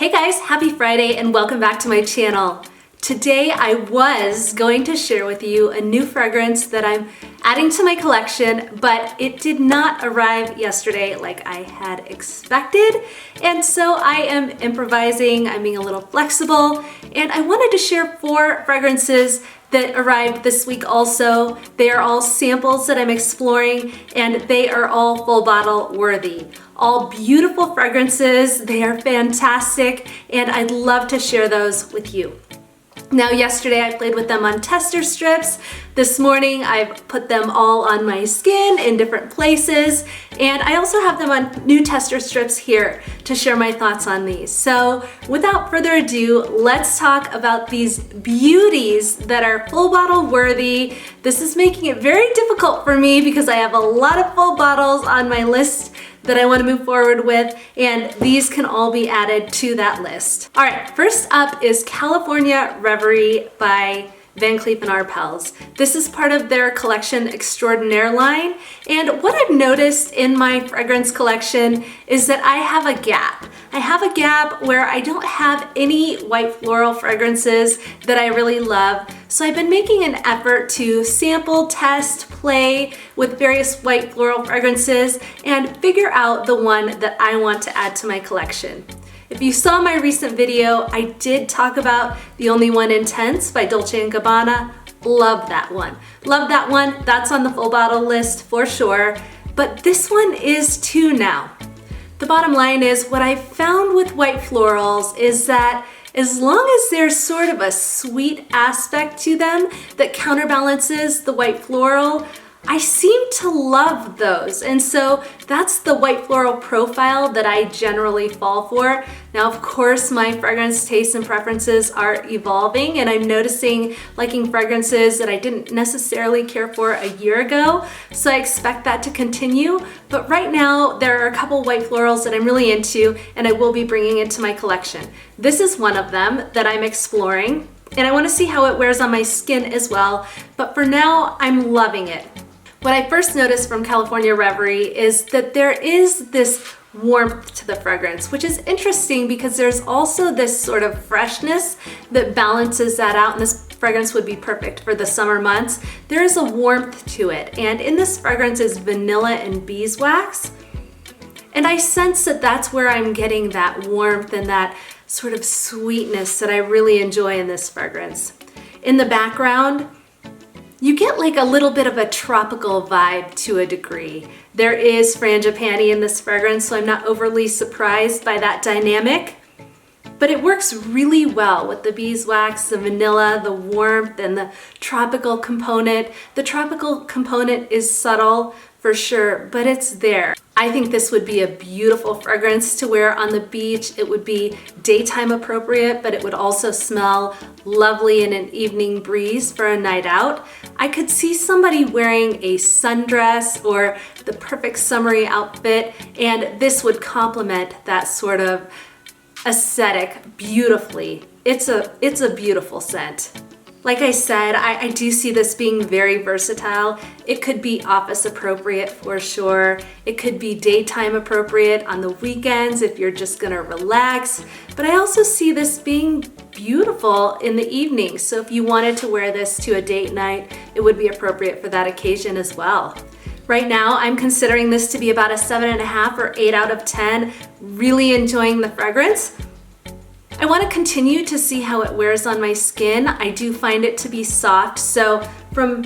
Hey guys, happy Friday and welcome back to my channel. Today I was going to share with you a new fragrance that I'm adding to my collection, but it did not arrive yesterday like I had expected. And so I am improvising, I'm being a little flexible, and I wanted to share 4 fragrances that arrived this week also. They are all samples that I'm exploring and they are all full bottle worthy. All beautiful fragrances, they are fantastic, and I'd love to share those with you. Now, yesterday I played with them on tester strips. This morning I've put them all on my skin in different places, and I also have them on new tester strips here to share my thoughts on these. So without further ado, let's talk about these beauties that are full bottle worthy. This is making it very difficult for me because I have a lot of full bottles on my list that I want to move forward with, and these can all be added to that list. All right, first up is California Reverie by Van Cleef Arpels. This is part of their collection Extraordinaire line, and what I've noticed in my fragrance collection is that I have a gap. I have a gap where I don't have any white floral fragrances that I really love, so I've been making an effort to sample, test, play with various white floral fragrances and figure out the one that I want to add to my collection. If you saw my recent video, I did talk about The Only One Intense by Dolce & Gabbana. Love that one. Love that one. That's on the full bottle list for sure. But this one is too now. The bottom line is what I've found with white florals is that as long as there's sort of a sweet aspect to them that counterbalances the white floral, I seem to love those. And so that's the white floral profile that I generally fall for. Now, of course, my fragrance tastes and preferences are evolving, and I'm noticing liking fragrances that I didn't necessarily care for a year ago. So I expect that to continue. But right now, there are a couple white florals that I'm really into, and I will be bringing into my collection. This is one of them that I'm exploring, and I want to see how it wears on my skin as well. But for now, I'm loving it. What I first noticed from California Reverie is that there is this warmth to the fragrance, which is interesting because there's also this sort of freshness that balances that out, and this fragrance would be perfect for the summer months. There is a warmth to it, and in this fragrance is vanilla and beeswax, and I sense that that's where I'm getting that warmth and that sort of sweetness that I really enjoy in this fragrance. In the background, you get like a little bit of a tropical vibe to a degree. There is frangipani in this fragrance, so I'm not overly surprised by that dynamic, but it works really well with the beeswax, the vanilla, the warmth, and the tropical component. The tropical component is subtle for sure, but it's there. I think this would be a beautiful fragrance to wear on the beach. It would be daytime appropriate, but it would also smell lovely in an evening breeze for a night out. I could see somebody wearing a sundress or the perfect summery outfit, and this would complement that sort of aesthetic beautifully. It's a beautiful scent. Like I said, I do see this being very versatile. It could be office appropriate for sure. It could be daytime appropriate on the weekends if you're just gonna relax. But I also see this being beautiful in the evening. So if you wanted to wear this to a date night, it would be appropriate for that occasion as well. Right now, I'm considering this to be about a 7.5 or 8 out of 10. Really enjoying the fragrance. I want to continue to see how it wears on my skin. I do find it to be soft, so from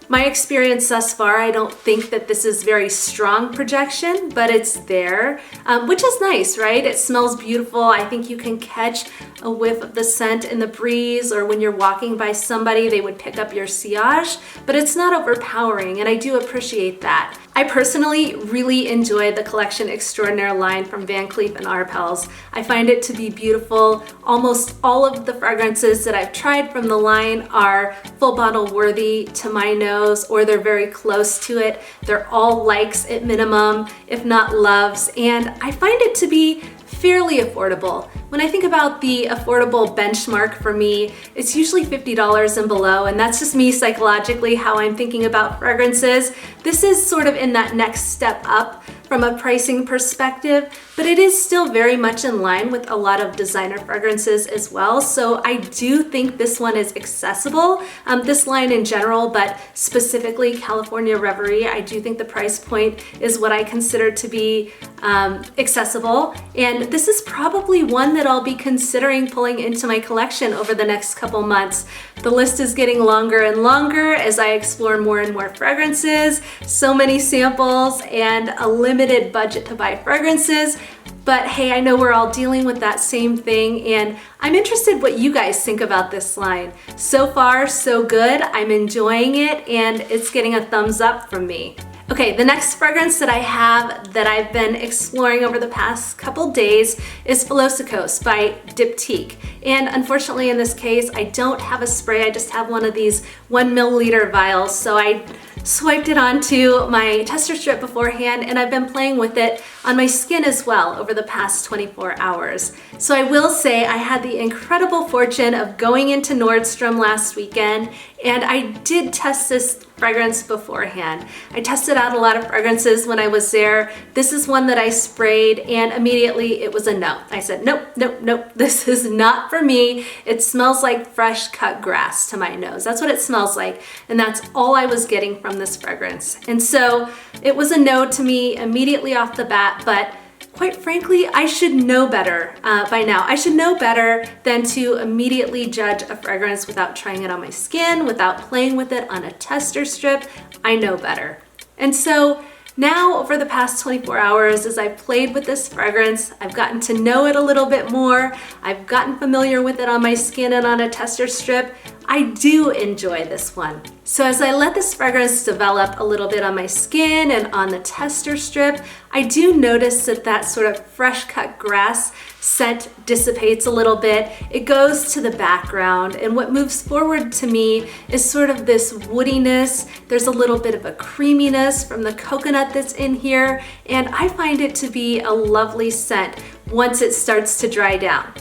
my experience thus far, I don't think that this is very strong projection, but it's there, which is nice, right? It smells beautiful. I think you can catch a whiff of the scent in the breeze, or when you're walking by somebody, they would pick up your sillage, but it's not overpowering, and I do appreciate that. I personally really enjoyed the collection Extraordinaire line from Van Cleef Arpels. I find it to be beautiful. Almost all of the fragrances that I've tried from the line are full bottle worthy to my nose, or they're very close to it. They're all likes at minimum, if not loves, and I find it to be fairly affordable. when I think about the affordable benchmark for me, it's usually $50 and below, and that's just me psychologically how I'm thinking about fragrances. This is sort of in that next step up from a pricing perspective, but it is still very much in line with a lot of designer fragrances as well. So I do think this one is accessible, this line in general, but specifically California Reverie, I do think the price point is what I consider to be accessible. And this is probably one that I'll be considering pulling into my collection over the next couple months. The list is getting longer and longer as I explore more and more fragrances, so many samples, and a limited budget to buy fragrances. But hey, I know we're all dealing with that same thing, and I'm interested what you guys think about this line. So far, so good. I'm enjoying it, and it's getting a thumbs up from me. Okay, the next fragrance that I have that I've been exploring over the past couple days is Philosykos by Diptique. And unfortunately in this case, I don't have a spray, I just have one of these 1 milliliter vials. So I swiped it onto my tester strip beforehand, and I've been playing with it on my skin as well over the past 24 hours. So I will say I had the incredible fortune of going into Nordstrom last weekend, and I did test this fragrance beforehand. I tested out a lot of fragrances when I was there. This is one that I sprayed, and immediately it was a no. I said, nope, nope, nope, this is not for me. It smells like fresh cut grass to my nose. That's what it smells like, and that's all I was getting from this fragrance. And so it was a no to me immediately off the bat, but quite frankly, I should know better by now. I should know better than to immediately judge a fragrance without trying it on my skin, without playing with it on a tester strip. I know better. And so now, over the past 24 hours, as I've played with this fragrance, I've gotten to know it a little bit more. I've gotten familiar with it on my skin and on a tester strip. I do enjoy this one. So as I let this fragrance develop a little bit on my skin and on the tester strip, I do notice that that sort of fresh cut grass scent dissipates a little bit. It goes to the background, and what moves forward to me is sort of this woodiness. There's a little bit of a creaminess from the coconut that's in here, and I find it to be a lovely scent once it starts to dry down.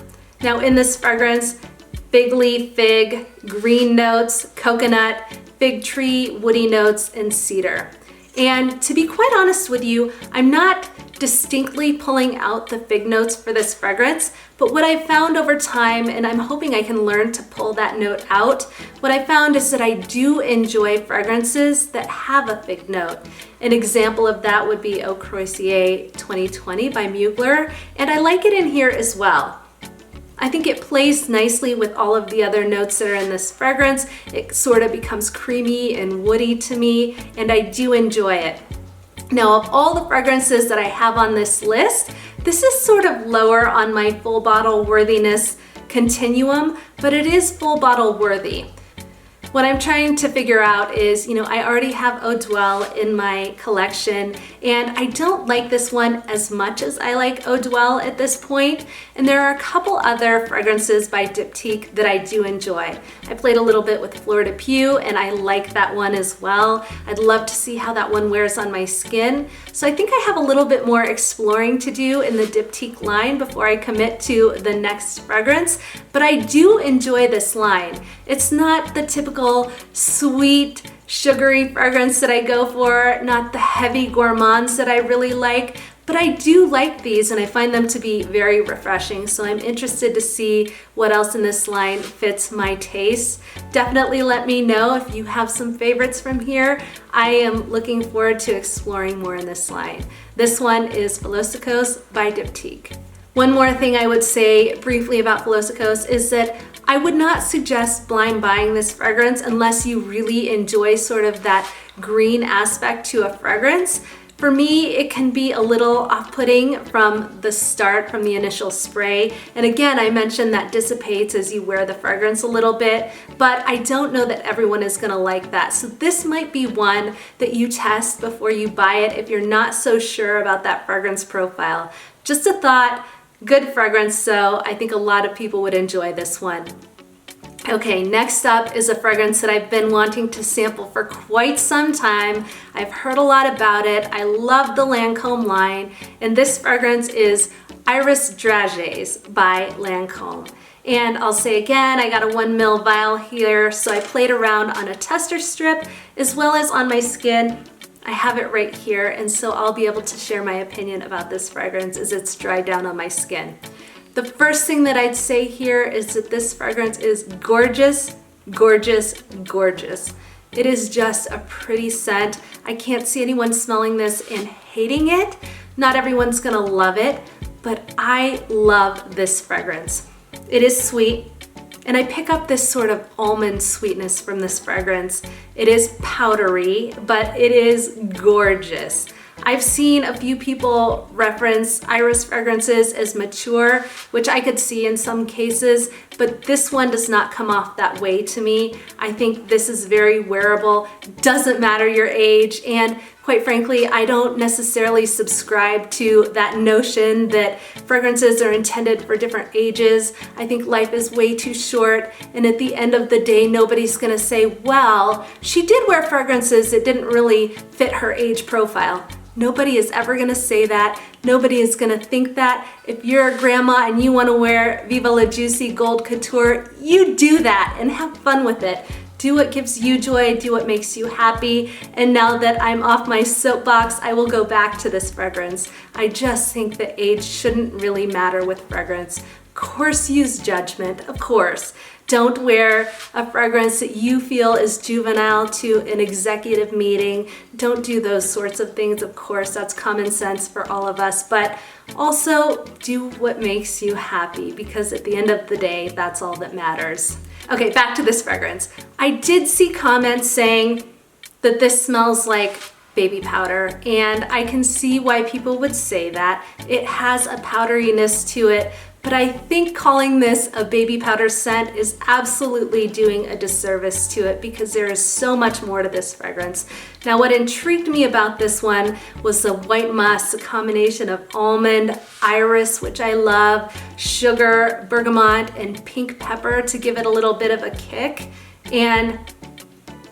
Now in this fragrance, fig leaf, fig, green notes, coconut, fig tree, woody notes, and cedar. And to be quite honest with you, I'm not distinctly pulling out the fig notes for this fragrance, but what I've found over time, and I'm hoping I can learn to pull that note out, what I found is that I do enjoy fragrances that have a fig note. An example of that would be Eau Croisier 2020 by Mugler, and I like it in here as well. I think it plays nicely with all of the other notes that are in this fragrance. It sort of becomes creamy and woody to me, and I do enjoy it. Now, of all the fragrances that I have on this list, this is sort of lower on my full bottle worthiness continuum, but it is full bottle worthy. What I'm trying to figure out is, I already have Eau Dwell in my collection, and I don't like this one as much as I like Eau Dwell at this point. And there are a couple other fragrances by Diptique that I do enjoy. I played a little bit with Fleur de Peau, and I like that one as well. I'd love to see how that one wears on my skin. So I think I have a little bit more exploring to do in the Diptique line before I commit to the next fragrance, but I do enjoy this line. It's not the typical sweet, sugary fragrance that I go for, not the heavy gourmands that I really like, but I do like these and I find them to be very refreshing. So I'm interested to see what else in this line fits my taste. Definitely let me know if you have some favorites from here. I am looking forward to exploring more in this line. This one is Philosykos by Diptique. One more thing I would say briefly about Philosykos is that I would not suggest blind buying this fragrance unless you really enjoy sort of that green aspect to a fragrance. For me, it can be a little off-putting from the start, from the initial spray. And again, I mentioned that dissipates as you wear the fragrance a little bit, but I don't know that everyone is gonna like that. So this might be one that you test before you buy it if you're not so sure about that fragrance profile. Just a thought. Good fragrance, so I think a lot of people would enjoy this one. Okay, next up is a fragrance that I've been wanting to sample for quite some time. I've heard a lot about it. I love the Lancome line, and this fragrance is Iris Dragees by Lancome. And I'll say again, I got a 1 ml vial here, so I played around on a tester strip as well as on my skin. I have it right here, and so I'll be able to share my opinion about this fragrance as it's dried down on my skin. The first thing that I'd say here is that this fragrance is gorgeous, gorgeous, gorgeous. It is just a pretty scent. I can't see anyone smelling this and hating it. Not everyone's gonna love it, but I love this fragrance. It is sweet, and I pick up this sort of almond sweetness from this fragrance. It is powdery, but it is gorgeous. I've seen a few people reference Iris fragrances as mature, which I could see in some cases, but this one does not come off that way to me. I think this is very wearable, doesn't matter your age, and quite frankly, I don't necessarily subscribe to that notion that fragrances are intended for different ages. I think life is way too short, and at the end of the day, nobody's gonna say, well, she did wear fragrances that didn't really fit her age profile. Nobody is ever gonna say that. Nobody is gonna think that. If you're a grandma and you wanna wear Viva La Juicy Gold Couture, you do that and have fun with it. Do what gives you joy, do what makes you happy. And now that I'm off my soapbox, I will go back to this fragrance. I just think that age shouldn't really matter with fragrance. Of course, use judgment, of course. Don't wear a fragrance that you feel is juvenile to an executive meeting. Don't do those sorts of things. Of course, that's common sense for all of us, but also do what makes you happy, because at the end of the day, that's all that matters. Okay, back to this fragrance. I did see comments saying that this smells like baby powder, and I can see why people would say that. It has a powderiness to it, but I think calling this a baby powder scent is absolutely doing a disservice to it, because there is so much more to this fragrance. Now, what intrigued me about this one was the white musk, a combination of almond, iris, which I love, sugar, bergamot, and pink pepper to give it a little bit of a kick. And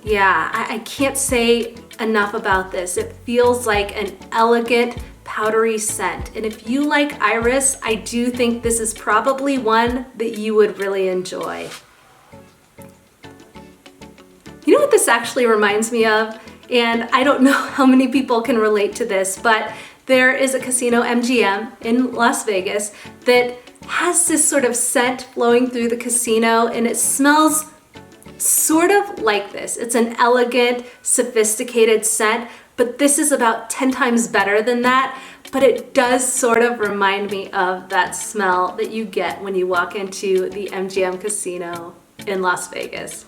yeah, I can't say enough about this. It feels like an elegant, powdery scent. And if you like iris, I do think this is probably one that you would really enjoy. You know what this actually reminds me of? And I don't know how many people can relate to this, but there is a casino, MGM, in Las Vegas that has this sort of scent flowing through the casino, and it smells sort of like this. It's an elegant, sophisticated scent, but this is about 10 times better than that. But it does sort of remind me of that smell that you get when you walk into the MGM casino in Las Vegas.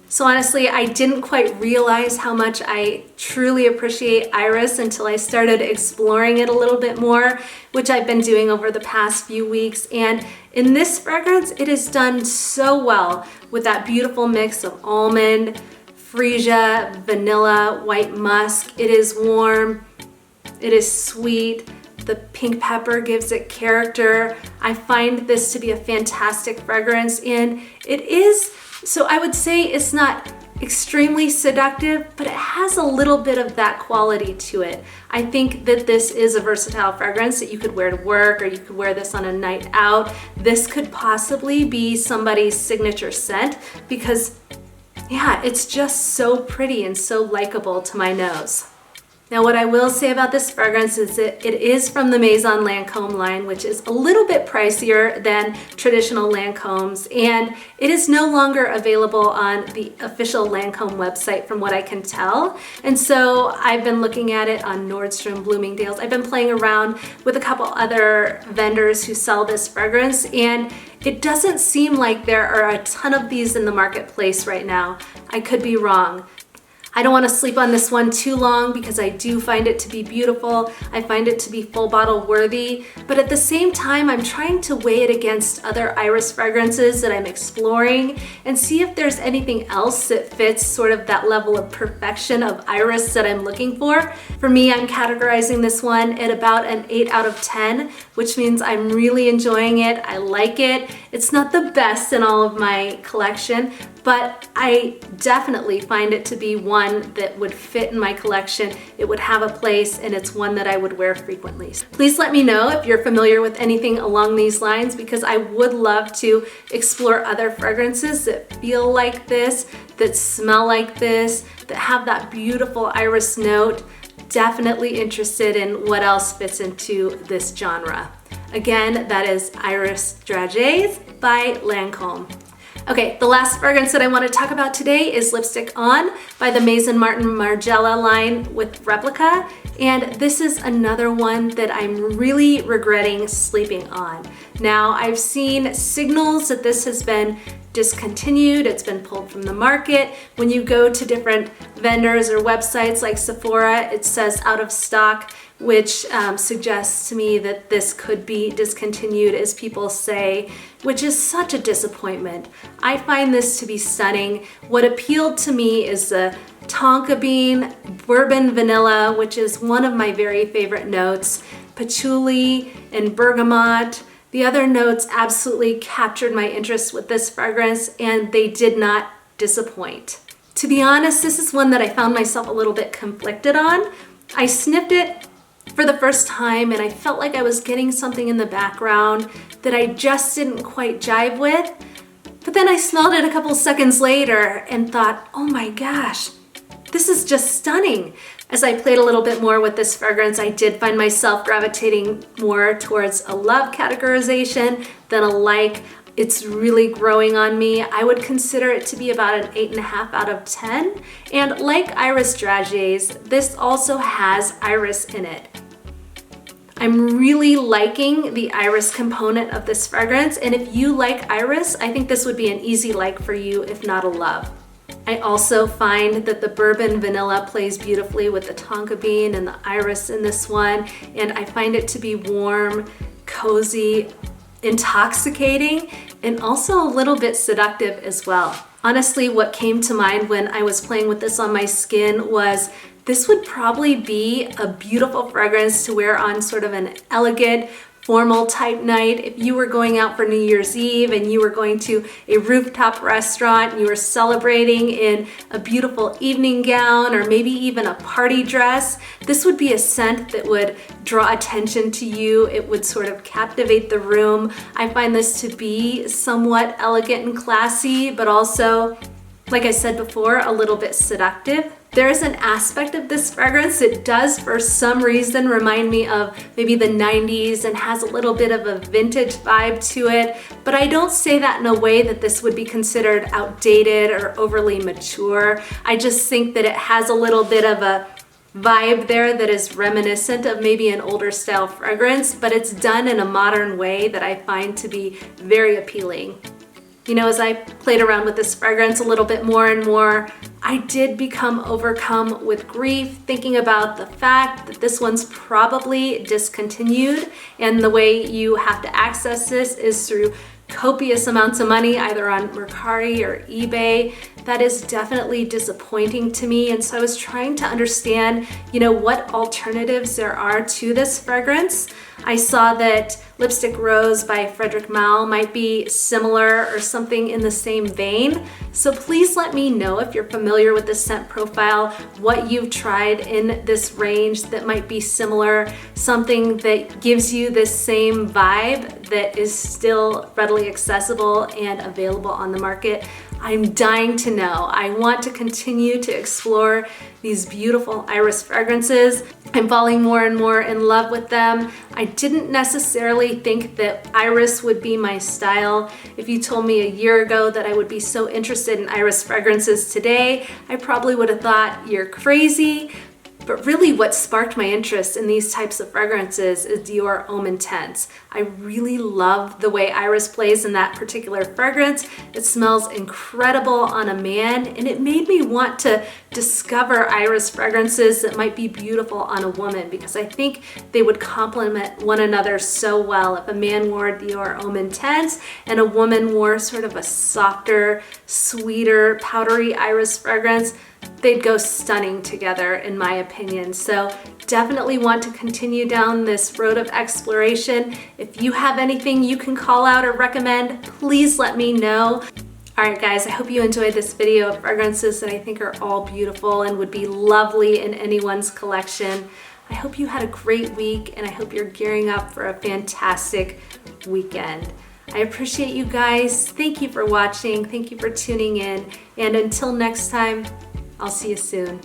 So honestly, I didn't quite realize how much I truly appreciate iris until I started exploring it a little bit more, which I've been doing over the past few weeks. And in this fragrance, it is done so well with that beautiful mix of almond, freesia, vanilla, white musk. It is warm, it is sweet. The pink pepper gives it character. I find this to be a fantastic fragrance, and it is, so I would say it's not extremely seductive, but it has a little bit of that quality to it. I think that this is a versatile fragrance that you could wear to work, or you could wear this on a night out. This could possibly be somebody's signature scent, because yeah, it's just so pretty and so likable to my nose. Now, what I will say about this fragrance is that it is from the Maison Lancome line, which is a little bit pricier than traditional Lancomes, and it is no longer available on the official Lancome website from what I can tell. And so I've been looking at it on Nordstrom, Bloomingdale's. I've been playing around with a couple other vendors who sell this fragrance, and it doesn't seem like there are a ton of these in the marketplace right now. I could be wrong. I don't want to sleep on this one too long because I do find it to be beautiful. I find it to be full bottle worthy, but at the same time, I'm trying to weigh it against other iris fragrances that I'm exploring and see if there's anything else that fits sort of that level of perfection of iris that I'm looking for. For me, I'm categorizing this one at about an 8 out of 10, which means I'm really enjoying it. I like it. It's not the best in all of my collection, but I definitely find it to be one that would fit in my collection. It would have a place, and it's one that I would wear frequently. Please let me know if you're familiar with anything along these lines, because I would love to explore other fragrances that feel like this, that smell like this, that have that beautiful iris note. Definitely interested in what else fits into this genre. Again, that is Iris Dragees by Lancome. Okay, the last fragrance that I want to talk about today is Lipstick On by the Maison Margiela line with Replica. And this is another one that I'm really regretting sleeping on. Now, I've seen signals that this has been discontinued, it's been pulled from the market. When you go to different vendors or websites like Sephora, it says out of stock, which suggests to me that this could be discontinued, as people say, which is such a disappointment. I find this to be stunning. What appealed to me is the tonka bean, bourbon vanilla, which is one of my very favorite notes, patchouli and bergamot. The other notes absolutely captured my interest with this fragrance, and they did not disappoint. To be honest, this is one that I found myself a little bit conflicted on. I sniffed it for the first time, and I felt like I was getting something in the background that I just didn't quite jive with. But then I smelled it a couple seconds later and thought, oh my gosh, this is just stunning. As I played a little bit more with this fragrance, I did find myself gravitating more towards a love categorization than a like. It's really growing on me. I would consider it to be about an 8.5 out of 10. And like Iris Dragees, this also has iris in it. I'm really liking the iris component of this fragrance, and if you like iris, I think this would be an easy like for you, if not a love. I also find that the bourbon vanilla plays beautifully with the tonka bean and the iris in this one, and I find it to be warm, cozy, intoxicating, and also a little bit seductive as well. Honestly, what came to mind when I was playing with this on my skin was this would probably be a beautiful fragrance to wear on sort of an elegant, formal type night. If you were going out for New Year's Eve and you were going to a rooftop restaurant and you were celebrating in a beautiful evening gown or maybe even a party dress, this would be a scent that would draw attention to you. It would sort of captivate the room. I find this to be somewhat elegant and classy, but also, like I said before, a little bit seductive. There is an aspect of this fragrance that does, for some reason, remind me of maybe the 90s and has a little bit of a vintage vibe to it, but I don't say that in a way that this would be considered outdated or overly mature. I just think that it has a little bit of a vibe there that is reminiscent of maybe an older style fragrance, but it's done in a modern way that I find to be very appealing. You know, as I played around with this fragrance a little bit more and more, I did become overcome with grief thinking about the fact that this one's probably discontinued, and the way you have to access this is through copious amounts of money, either on Mercari or eBay. That is definitely disappointing to me, and so I was trying to understand, you know, what alternatives there are to this fragrance. I saw that Lipstick Rose by Frederic Malle might be similar or something in the same vein. So please let me know if you're familiar with the scent profile, what you've tried in this range that might be similar, something that gives you this same vibe that is still readily accessible and available on the market. I'm dying to know. I want to continue to explore these beautiful iris fragrances. I'm falling more and more in love with them. I didn't necessarily think that iris would be my style. If you told me a year ago that I would be so interested in iris fragrances today, I probably would have thought you're crazy. But really what sparked my interest in these types of fragrances is Dior Homme Intense. I really love the way iris plays in that particular fragrance. It smells incredible on a man, and it made me want to discover iris fragrances that might be beautiful on a woman, because I think they would complement one another so well. If a man wore Dior Homme Intense and a woman wore sort of a softer, sweeter, powdery iris fragrance, they'd go stunning together, in my opinion. So definitely want to continue down this road of exploration. If you have anything you can call out or recommend, please let me know. All right, guys, I hope you enjoyed this video of fragrances that I think are all beautiful and would be lovely in anyone's collection. I hope you had a great week, and I hope you're gearing up for a fantastic weekend. I appreciate you guys. Thank you for watching. Thank you for tuning in. And until next time, I'll see you soon.